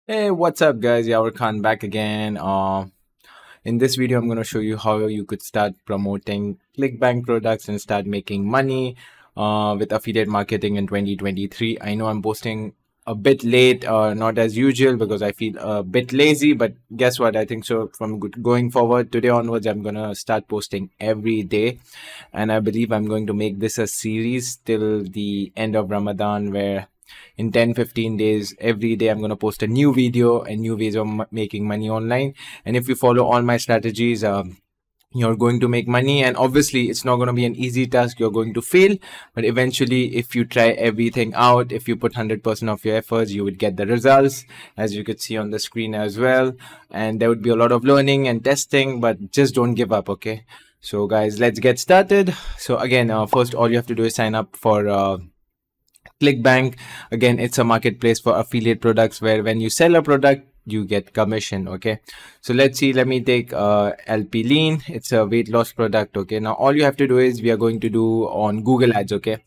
Hey, what's up, guys? Yavar Khan back again. In this video, I'm going to show you how you could start promoting clickbank products and start making money with affiliate marketing in 2023. I know I'm posting a bit late, not as usual because I feel a bit lazy, but guess what? I think so from going forward, today onwards, I'm going to start posting every day. And I believe I'm going to make this a series till the end of Ramadan where in 10-15 days every day I'm going to post a new video and new ways of making money online. And if you follow all my strategies, you're going to make money. And obviously it's not going to be an easy task, you're going to fail, but eventually if you try everything out, if you put 100% of your efforts, you would get the results, as you could see on the screen as well. And there would be a lot of learning and testing, but just don't give up. Okay, so guys, let's get started. So again, first all you have to do is sign up for clickbank. Again, it's a marketplace for affiliate products where when you sell a product you get commission. Okay, so let's see, let me take LP lean. It's a weight loss product. Okay, now all you have to do is we are going to do on Google Ads. Okay,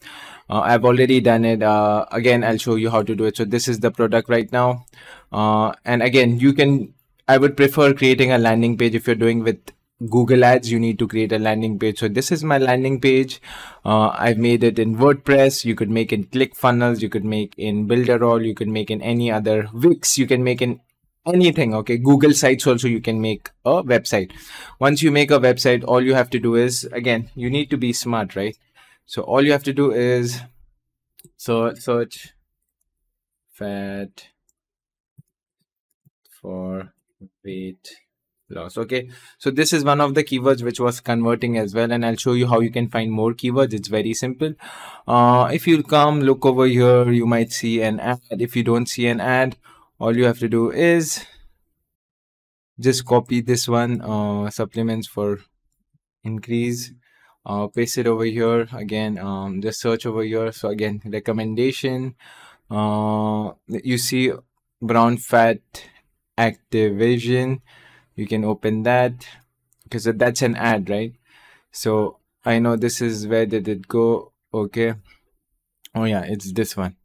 I've already done it. Again, I'll show you how to do it. So this is the product right now, and again, you can, I would prefer creating a landing page. If you're doing with Google Ads, you need to create a landing page. So this is my landing page. I've made it in WordPress. You could make in ClickFunnels. You could make in Builderall. You could make in any other Wix. You can make in anything. Okay, Google Sites also you can make a website. Once you make a website, all you have to do is, again, you need to be smart, right? So all you have to do is search fat for weight loss. Okay, so this is one of the keywords which was converting as well, and I'll show you how you can find more keywords. It's very simple. If you come look over here, you might see an ad. If you don't see an ad, all you have to do is just copy this one, supplements for increase, paste it over here. Again, just search over here. So again, recommendation, you see brown fat activation, you can open that because that's an ad, right? So I know this is, where did it go? Okay, oh yeah, it's this one.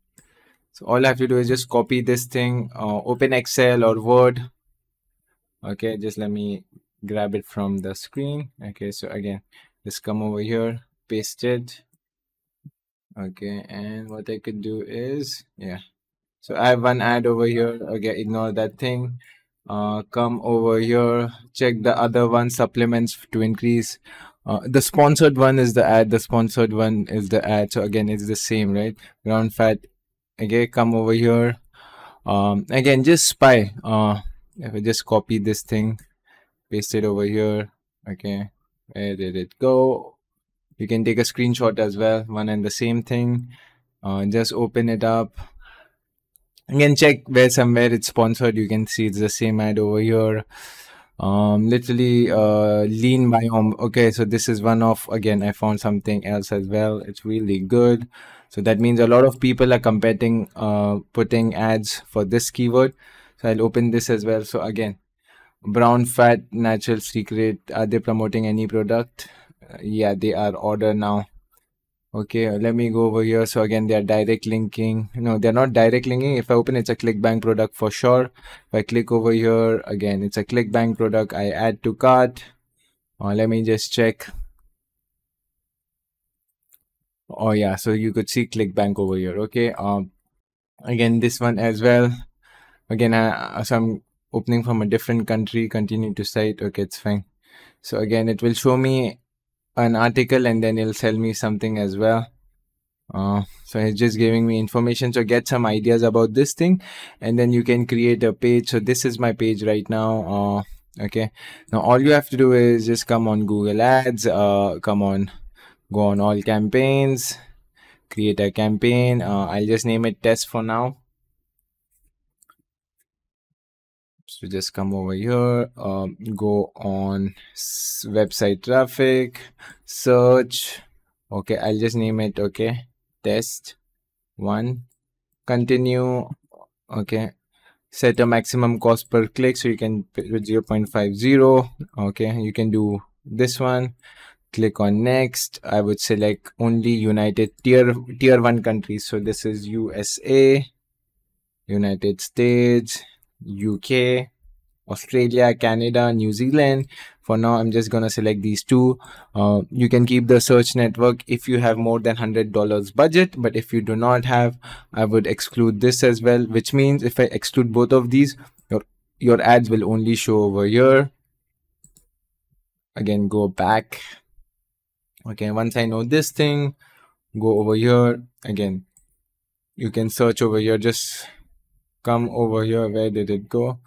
So all I have to do is just copy this thing, open Excel or Word. Okay, just let me grab it from the screen. Okay, so again, just come over here, paste it. Okay, and what I could do is, yeah, so I have one ad over here. Okay, ignore that thing. Come over here, check the other one, supplements to increase. The sponsored one is the ad, the sponsored one is the ad. So again, it's the same, right? Ground fat. Okay, come over here. Again, just spy. If I just copy this thing, paste it over here. Okay, where did it go? You can take a screenshot as well, one and the same thing. Just open it up. Again, check where somewhere it's sponsored. You can see it's the same ad over here. Literally lean biome. Okay, so this is one of, again, I found something else as well. It's really good. So that means a lot of people are competing, putting ads for this keyword. So I'll open this as well. So again, brown fat natural secret, are they promoting any product? Yeah, they are. Order now. Okay, let me go over here. So again, they are direct linking. No, they're not direct linking. If I open, it's a ClickBank product for sure. If I click over here, again, it's a ClickBank product. I add to cart. Let me just check. Oh yeah, so you could see ClickBank over here. Okay. Again, this one as well. Again, so I'm opening from a different country. Continue to site. Okay, it's fine. So again, it will show me an article and then it'll sell me something as well. So it's just giving me information. So get some ideas about this thing and then you can create a page. So this is my page right now. Okay, now all you have to do is just come on Google Ads, come on, go on all campaigns, create a campaign. I'll just name it test for now. So just come over here, go on website traffic, search. Okay, I'll just name it, okay, test 1, continue. Okay, set a maximum cost per click, so you can put 0.50. Okay, you can do this one. Click on next. I would select only United tier 1 countries. So this is USA, United States, UK, Australia, Canada, New Zealand. For now, I'm just gonna select these two. You can keep the search network if you have more than $100 budget, but if you do not have, I would exclude this as well, which means if I exclude both of these, your ads will only show over here. Again, go back. Okay, once I know this thing, go over here. Again, you can search over here. Just come over here. Where did it go?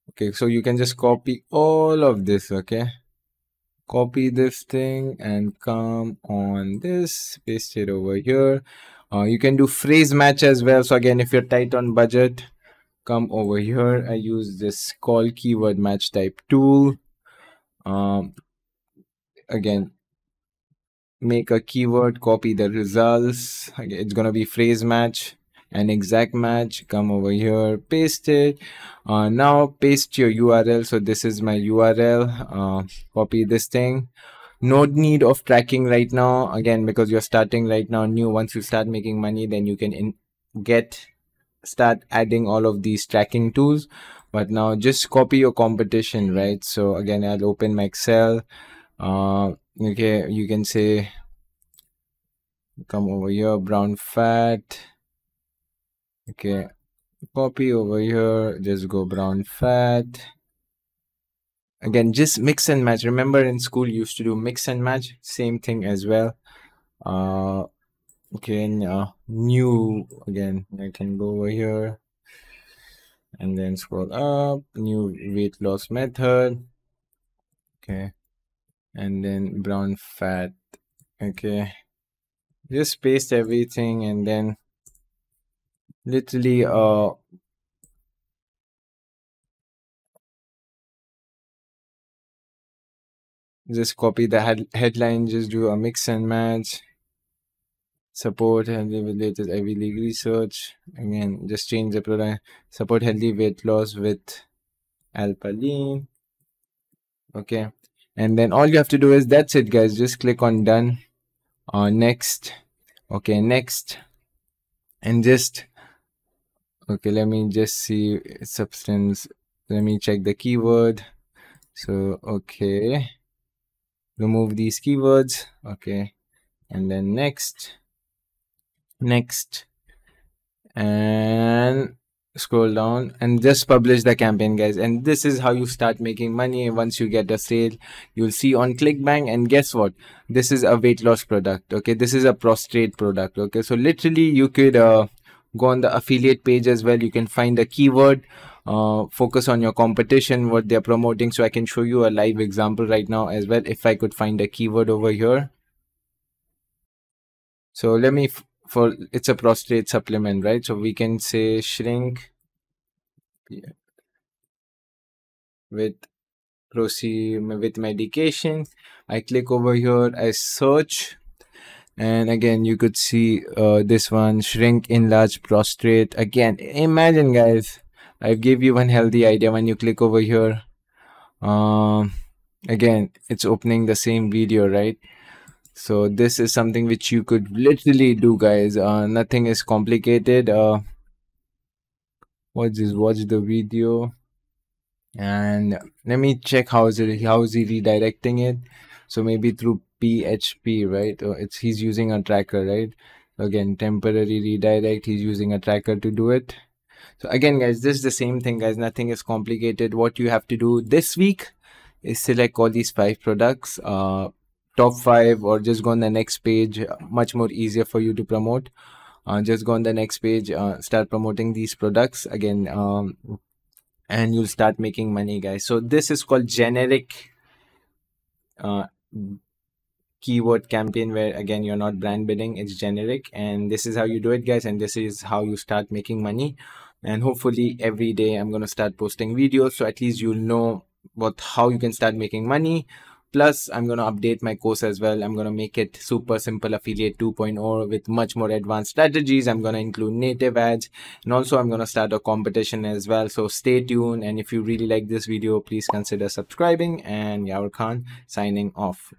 Okay, so you can just copy all of this. Okay, copy this thing and come on this, paste it over here. You can do phrase match as well. So again, if you're tight on budget, come over here. I use this call keyword match type tool. Again, make a keyword, copy the results. Okay, it's gonna be phrase match and exact match. Come over here, paste it. Now paste your URL. So this is my URL. Copy this thing. No need of tracking right now, again, because you're starting right now new. Once you start making money, then you can start adding all of these tracking tools. But now just copy your competition, right? So again, I'll open my Excel. Okay, you can say, come over here, brown fat. Okay, copy over here, just go brown fat. Again, just mix and match. Remember in school you used to do mix and match, same thing as well. Okay, new, again, I can go over here and then scroll up, new weight loss method. Okay, and then brown fat. Okay, just paste everything and then literally just copy the headline, just do a mix and match. Support healthy with latest Ivy League research. Again, just change the product. Support healthy weight loss with alpaline. Okay, and then all you have to do is, that's it guys, just click on done. Next. Okay, next. And just, okay, let me just see substance. Let me check the keyword. So okay, remove these keywords. Okay, and then next, and scroll down and just publish the campaign guys. And this is how you start making money. Once you get a sale, you'll see on clickbank, and guess what, this is a weight loss product. Okay, this is a prostate product. Okay, so literally you could go on the affiliate page as well. You can find a keyword, focus on your competition, what they're promoting. So I can show you a live example right now as well, if I could find a keyword over here. So let me for it's a prostate supplement, right? So we can say shrink with proceed with medication. I click over here, I search, and again you could see this one, shrink enlarge prostate. Again, imagine guys, I give you one healthy idea. When you click over here, again it's opening the same video, right? So this is something which you could literally do guys. Nothing is complicated. Watch the video, and let me check how is he redirecting it. So maybe through PHP, right? He's using a tracker, right? Again, temporary redirect, he's using a tracker to do it. So again guys, this is the same thing guys, nothing is complicated. What you have to do this week is select all these 5 products, top 5, or just go on the next page. Much more easier for you to promote. Just go on the next page, start promoting these products again, and you'll start making money guys. So this is called generic keyword campaign, where again you're not brand bidding, it's generic. And this is how you do it guys, and this is how you start making money. And hopefully every day I'm going to start posting videos, so at least you'll know how you can start making money. Plus I'm going to update my course as well. I'm going to make it super simple affiliate 2.0 with much more advanced strategies. I'm going to include native ads, and also I'm going to start a competition as well. So stay tuned, and if you really like this video, please consider subscribing. And Yavar Khan signing off.